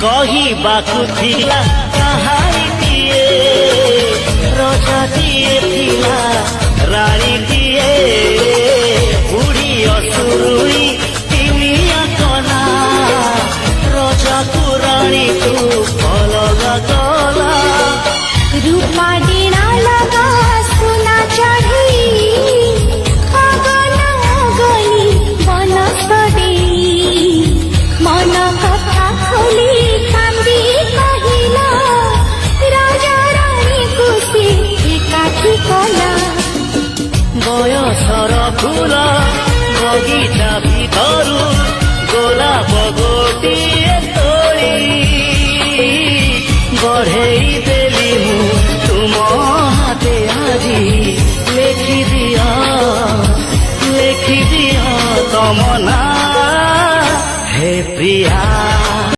କହିବାକୁ ଥିଲା କାହାରିଟିଏ ରଜାଟିଏ ଥିଲା ରାଣୀଟିଏ ବୁଢ଼ୀ ଅସୁରୁଣୀ ତିନିଆ କନା ରଜାକୁ ରାଣୀକୁ ଅଲଗା କଲା रूपा डेरा लगा सुना चढ़ी अगना गली बनस्तरी मन कथा खोली कांदी कहिला राजा रानी को से एकाठी कला ବୟସର ଫୁଲ ବଗିଚା ଭିତରୁ ଗୋଲାପ ଗୋଟିଏ ତୋଳି ବଢ଼େଇ ଦେଲି ମୁଁ ତୁମ ହାତେ ଆଜି ଲେଖିଦିଅ ତମ ନାଁ ହେ ପ୍ରିୟା।